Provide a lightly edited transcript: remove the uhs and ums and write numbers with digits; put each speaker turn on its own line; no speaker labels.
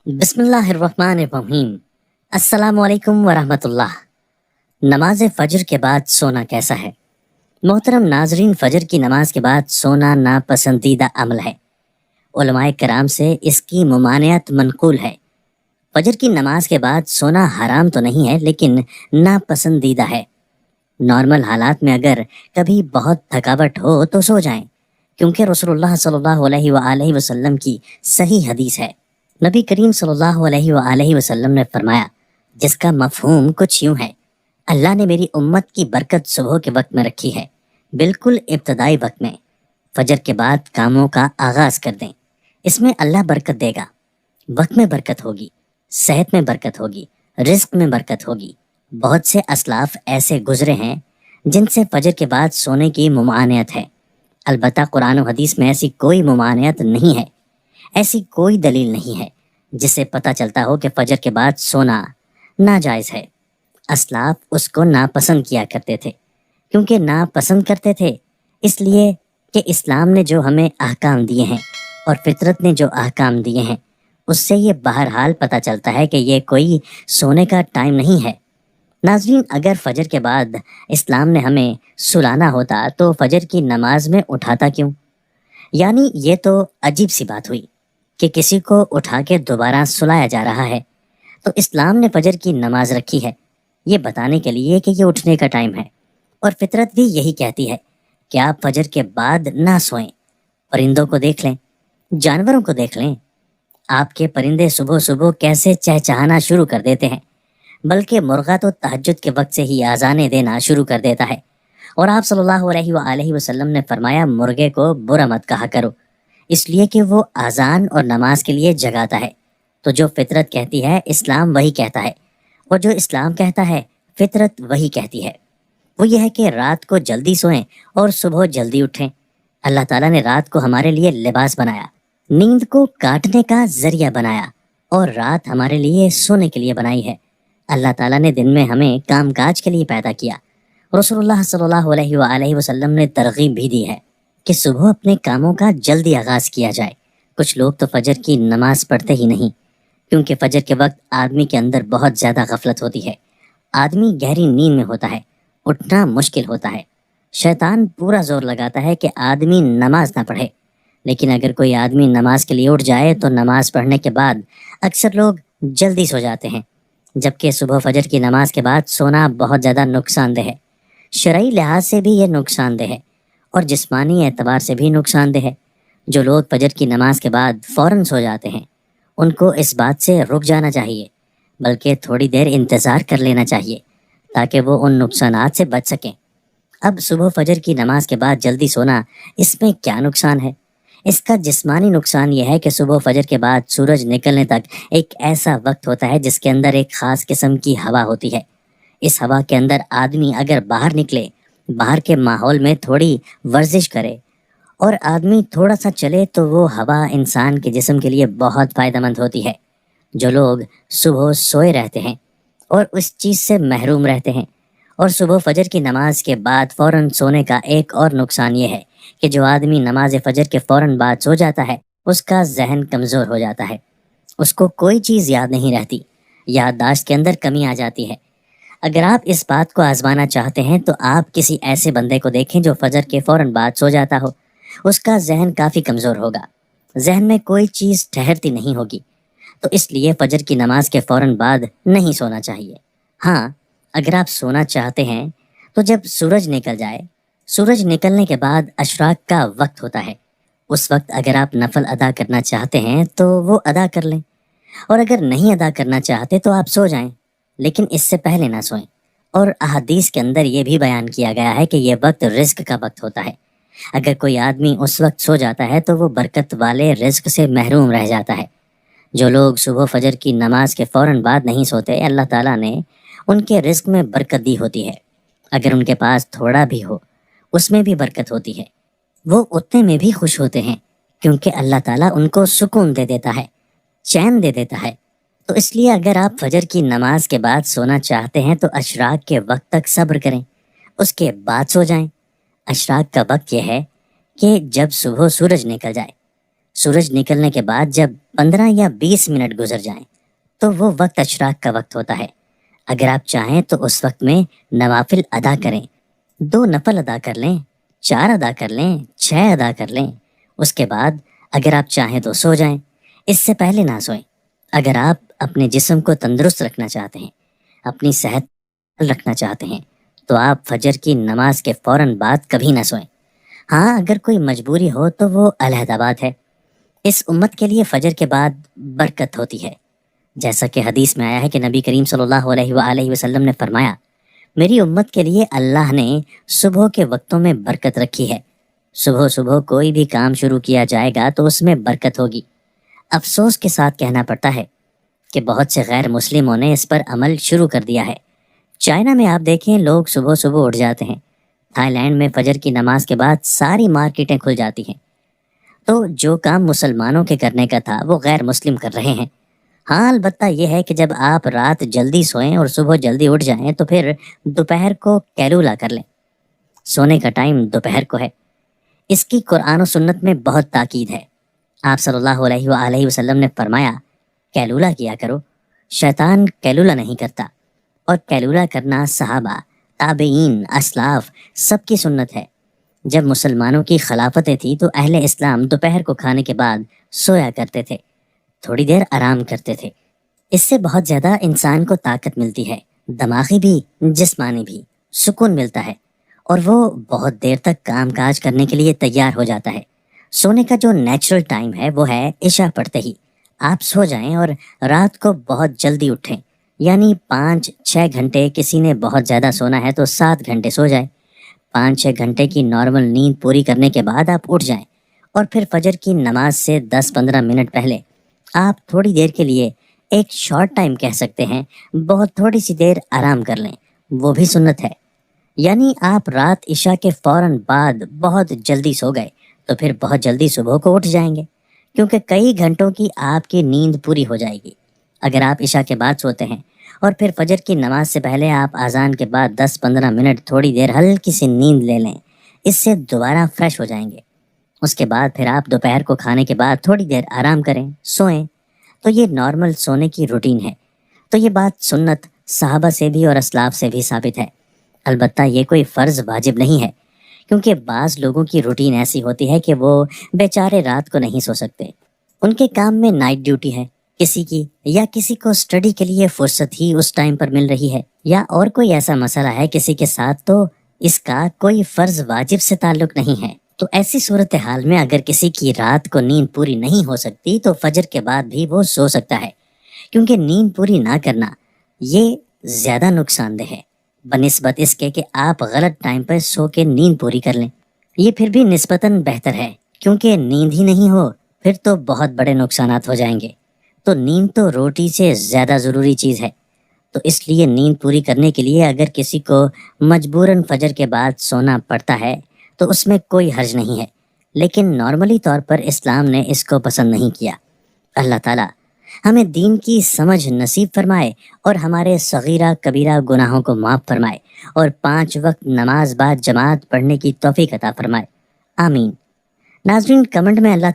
بسم اللہ الرحمن الرحیم۔ السلام علیکم ورحمۃ اللہ۔ نماز فجر کے بعد سونا کیسا ہے؟ محترم ناظرین، فجر کی نماز کے بعد سونا ناپسندیدہ عمل ہے۔ علماء کرام سے اس کی ممانعت منقول ہے۔ فجر کی نماز کے بعد سونا حرام تو نہیں ہے، لیکن ناپسندیدہ ہے۔ نارمل حالات میں اگر کبھی بہت تھکاوٹ ہو تو سو جائیں، کیونکہ رسول اللہ صلی اللہ علیہ وآلہ وسلم کی صحیح حدیث ہے۔ نبی کریم صلی اللہ علیہ وآلہ وسلم نے فرمایا، جس کا مفہوم کچھ یوں ہے: اللہ نے میری امت کی برکت صبح کے وقت میں رکھی ہے، بالکل ابتدائی وقت میں۔ فجر کے بعد کاموں کا آغاز کر دیں، اس میں اللہ برکت دے گا۔ وقت میں برکت ہوگی، صحت میں برکت ہوگی، رزق میں برکت ہوگی۔ بہت سے اسلاف ایسے گزرے ہیں جن سے فجر کے بعد سونے کی ممانعت ہے۔ البتہ قرآن و حدیث میں ایسی کوئی ممانعت نہیں ہے، ایسی کوئی دلیل نہیں ہے جس سے پتہ چلتا ہو کہ فجر کے بعد سونا ناجائز ہے۔ اسلاف اس کو ناپسند کیا کرتے تھے۔ کیونکہ ناپسند کرتے تھے اس لیے کہ اسلام نے جو ہمیں احکام دیے ہیں اور فطرت نے جو احکام دیے ہیں، اس سے یہ بہرحال پتہ چلتا ہے کہ یہ کوئی سونے کا ٹائم نہیں ہے۔ ناظرین، اگر فجر کے بعد اسلام نے ہمیں سلانا ہوتا تو فجر کی نماز میں اٹھاتا کیوں؟ یعنی یہ تو عجیب سی بات ہوئی کہ کسی کو اٹھا کے دوبارہ سلایا جا رہا ہے۔ تو اسلام نے فجر کی نماز رکھی ہے یہ بتانے کے لیے کہ یہ اٹھنے کا ٹائم ہے، اور فطرت بھی یہی کہتی ہے کہ آپ فجر کے بعد نہ سوئیں۔ پرندوں کو دیکھ لیں، جانوروں کو دیکھ لیں، آپ کے پرندے صبح صبح کیسے چہچہانا شروع کر دیتے ہیں، بلکہ مرغا تو تہجد کے وقت سے ہی اذانیں دینا شروع کر دیتا ہے۔ اور آپ صلی اللہ علیہ وآلہ وسلم نے فرمایا، مرغے کو برا مت کہا کرو، اس لیے کہ وہ اذان اور نماز کے لیے جگاتا ہے۔ تو جو فطرت کہتی ہے اسلام وہی کہتا ہے، اور جو اسلام کہتا ہے فطرت وہی کہتی ہے۔ وہ یہ ہے کہ رات کو جلدی سوئیں اور صبح جلدی اٹھیں۔ اللہ تعالیٰ نے رات کو ہمارے لیے لباس بنایا، نیند کو کاٹنے کا ذریعہ بنایا، اور رات ہمارے لیے سونے کے لیے بنائی ہے۔ اللہ تعالیٰ نے دن میں ہمیں کام کاج کے لیے پیدا کیا۔ رسول اللہ صلی اللہ علیہ وآلہ وسلم نے ترغیب بھی دی ہے کہ صبح اپنے کاموں کا جلدی آغاز کیا جائے۔ کچھ لوگ تو فجر کی نماز پڑھتے ہی نہیں، کیونکہ فجر کے وقت آدمی کے اندر بہت زیادہ غفلت ہوتی ہے، آدمی گہری نیند میں ہوتا ہے، اٹھنا مشکل ہوتا ہے۔ شیطان پورا زور لگاتا ہے کہ آدمی نماز نہ پڑھے، لیکن اگر کوئی آدمی نماز کے لیے اٹھ جائے تو نماز پڑھنے کے بعد اکثر لوگ جلدی سو جاتے ہیں، جبکہ صبح فجر کی نماز کے بعد سونا بہت زیادہ نقصان دہ ہے۔ شرعی لحاظ سے بھی یہ نقصان دہ ہے، اور جسمانی اعتبار سے بھی نقصان دہ ہے۔ جو لوگ فجر کی نماز کے بعد فوراً سو جاتے ہیں، ان کو اس بات سے رک جانا چاہیے، بلکہ تھوڑی دیر انتظار کر لینا چاہیے تاکہ وہ ان نقصانات سے بچ سکیں۔ اب صبح فجر کی نماز کے بعد جلدی سونا، اس میں کیا نقصان ہے؟ اس کا جسمانی نقصان یہ ہے کہ صبح فجر کے بعد سورج نکلنے تک ایک ایسا وقت ہوتا ہے جس کے اندر ایک خاص قسم کی ہوا ہوتی ہے۔ اس ہوا کے اندر آدمی اگر باہر نکلے، باہر کے ماحول میں تھوڑی ورزش کرے اور آدمی تھوڑا سا چلے تو وہ ہوا انسان کے جسم کے لیے بہت فائدہ مند ہوتی ہے۔ جو لوگ صبح سوئے رہتے ہیں اور اس چیز سے محروم رہتے ہیں، اور صبح فجر کی نماز کے بعد فوراً سونے کا ایک اور نقصان یہ ہے کہ جو آدمی نماز فجر کے فوراً بعد سو جاتا ہے اس کا ذہن کمزور ہو جاتا ہے، اس کو کوئی چیز یاد نہیں رہتی، یادداشت کے اندر کمی آ جاتی ہے۔ اگر آپ اس بات کو آزمانا چاہتے ہیں تو آپ کسی ایسے بندے کو دیکھیں جو فجر کے فوراً بعد سو جاتا ہو، اس کا ذہن کافی کمزور ہوگا، ذہن میں کوئی چیز ٹھہرتی نہیں ہوگی۔ تو اس لیے فجر کی نماز کے فوراً بعد نہیں سونا چاہیے۔ ہاں، اگر آپ سونا چاہتے ہیں تو جب سورج نکل جائے، سورج نکلنے کے بعد اشراق کا وقت ہوتا ہے، اس وقت اگر آپ نفل ادا کرنا چاہتے ہیں تو وہ ادا کر لیں، اور اگر نہیں ادا کرنا چاہتے تو آپ سو جائیں، لیکن اس سے پہلے نہ سوئیں۔ اور احادیث کے اندر یہ بھی بیان کیا گیا ہے کہ یہ وقت رزق کا وقت ہوتا ہے۔ اگر کوئی آدمی اس وقت سو جاتا ہے تو وہ برکت والے رزق سے محروم رہ جاتا ہے۔ جو لوگ صبح فجر کی نماز کے فوراً بعد نہیں سوتے، اللہ تعالیٰ نے ان کے رزق میں برکت دی ہوتی ہے۔ اگر ان کے پاس تھوڑا بھی ہو اس میں بھی برکت ہوتی ہے، وہ اتنے میں بھی خوش ہوتے ہیں، کیونکہ اللہ تعالیٰ ان کو سکون دے دیتا ہے، چین دے دیتا ہے۔ تو اس لیے اگر آپ فجر کی نماز کے بعد سونا چاہتے ہیں تو اشراق کے وقت تک صبر کریں، اس کے بعد سو جائیں۔ اشراق کا وقت یہ ہے کہ جب صبح سورج نکل جائے، سورج نکلنے کے بعد جب 15 یا 20 منٹ گزر جائیں تو وہ وقت اشراق کا وقت ہوتا ہے۔ اگر آپ چاہیں تو اس وقت میں نوافل ادا کریں، 2 نفل ادا کر لیں، 4 ادا کر لیں، 6 ادا کر لیں۔ اس کے بعد اگر آپ چاہیں تو سو جائیں، اس سے پہلے نہ سوئیں۔ اگر آپ اپنے جسم کو تندرست رکھنا چاہتے ہیں، اپنی صحت رکھنا چاہتے ہیں، تو آپ فجر کی نماز کے فوراً بعد کبھی نہ سوئیں۔ ہاں، اگر کوئی مجبوری ہو تو وہ علیحدہ بات ہے۔ اس امت کے لیے فجر کے بعد برکت ہوتی ہے، جیسا کہ حدیث میں آیا ہے کہ نبی کریم صلی اللہ علیہ وآلہ وسلم نے فرمایا، میری امت کے لیے اللہ نے صبح کے وقتوں میں برکت رکھی ہے۔ صبح صبح کوئی بھی کام شروع کیا جائے گا تو اس میں برکت ہوگی۔ افسوس کے ساتھ کہنا پڑتا ہے کہ بہت سے غیر مسلموں نے اس پر عمل شروع کر دیا ہے۔ چائنا میں آپ دیکھیں، لوگ صبح صبح اٹھ جاتے ہیں۔ تھائی لینڈ میں فجر کی نماز کے بعد ساری مارکیٹیں کھل جاتی ہیں۔ تو جو کام مسلمانوں کے کرنے کا تھا وہ غیر مسلم کر رہے ہیں۔ ہاں، البتہ یہ ہے کہ جب آپ رات جلدی سوئیں اور صبح جلدی اٹھ جائیں تو پھر دوپہر کو کیلولا کر لیں۔ سونے کا ٹائم دوپہر کو ہے۔ اس کی قرآن و سنت میں بہت تاکید ہے۔ آپ صلی اللہ علیہ وآلہ وسلم نے فرمایا، کیلولا کیا کرو، شیطان کیلولا نہیں کرتا۔ اور کیلولا کرنا صحابہ، تابعین، اسلاف سب کی سنت ہے۔ جب مسلمانوں کی خلافتیں تھیں تو اہل اسلام دوپہر کو کھانے کے بعد سویا کرتے تھے، تھوڑی دیر آرام کرتے تھے۔ اس سے بہت زیادہ انسان کو طاقت ملتی ہے، دماغی بھی جسمانی بھی سکون ملتا ہے، اور وہ بہت دیر تک کام کاج کرنے کے لیے تیار ہو جاتا ہے۔ سونے کا جو نیچرل ٹائم ہے وہ ہے عشاء پڑھتے ہی آپ سو جائیں اور رات کو بہت جلدی اٹھیں، یعنی 5-6 گھنٹے، کسی نے بہت زیادہ سونا ہے تو 7 گھنٹے سو جائیں۔ 5-6 گھنٹے کی نارمل نیند پوری کرنے کے بعد آپ اٹھ جائیں، اور پھر فجر کی نماز سے 10-15 منٹ پہلے آپ تھوڑی دیر کے لیے، ایک شارٹ ٹائم کہہ سکتے ہیں، بہت تھوڑی سی دیر آرام کر لیں، وہ بھی سنت ہے۔ یعنی آپ رات عشاء کے فوراً بعد بہت جلدی سو گئے تو پھر بہت جلدی صبح کو اٹھ جائیں گے، کیونکہ کئی گھنٹوں کی آپ کی نیند پوری ہو جائے گی۔ اگر آپ عشاء کے بعد سوتے ہیں اور پھر فجر کی نماز سے پہلے آپ اذان کے بعد 10-15 منٹ تھوڑی دیر ہلکی سی نیند لے لیں، اس سے دوبارہ فریش ہو جائیں گے۔ اس کے بعد پھر آپ دوپہر کو کھانے کے بعد تھوڑی دیر آرام کریں، سوئیں۔ تو یہ نارمل سونے کی روٹین ہے۔ تو یہ بات سنت صحابہ سے بھی اور اسلاف سے بھی ثابت ہے۔ البتہ یہ کوئی فرض واجب نہیں ہے، کیونکہ بعض لوگوں کی روٹین ایسی ہوتی ہے کہ وہ بیچارے رات کو نہیں سو سکتے، ان کے کام میں نائٹ ڈیوٹی ہے کسی کی، یا کسی کو اسٹڈی کے لیے فرصت ہی اس ٹائم پر مل رہی ہے، یا اور کوئی ایسا مسئلہ ہے کسی کے ساتھ، تو اس کا کوئی فرض واجب سے تعلق نہیں ہے۔ تو ایسی صورتحال میں اگر کسی کی رات کو نیند پوری نہیں ہو سکتی تو فجر کے بعد بھی وہ سو سکتا ہے، کیونکہ نیند پوری نہ کرنا یہ زیادہ نقصان دہ ہے بنسبت اس کے کہ آپ غلط ٹائم پر سو کے نیند پوری کر لیں۔ یہ پھر بھی نسبتاً بہتر ہے، کیونکہ نیند ہی نہیں ہو پھر تو بہت بڑے نقصانات ہو جائیں گے۔ تو نیند تو روٹی سے زیادہ ضروری چیز ہے، تو اس لیے نیند پوری کرنے کے لیے اگر کسی کو مجبوراً فجر کے بعد سونا پڑتا ہے تو اس میں کوئی حرج نہیں ہے، لیکن نارملی طور پر اسلام نے اس کو پسند نہیں کیا۔ اللہ تعالیٰ ہمیں دین کی سمجھ نصیب فرمائے اور ہمارے صغیرہ کبیرہ گناہوں کو معاف فرمائے، اور 5 وقت نماز بعد جماعت پڑھنے کی توفیق عطا فرمائے، آمین۔ ناظرین، کمنٹ میں اللہ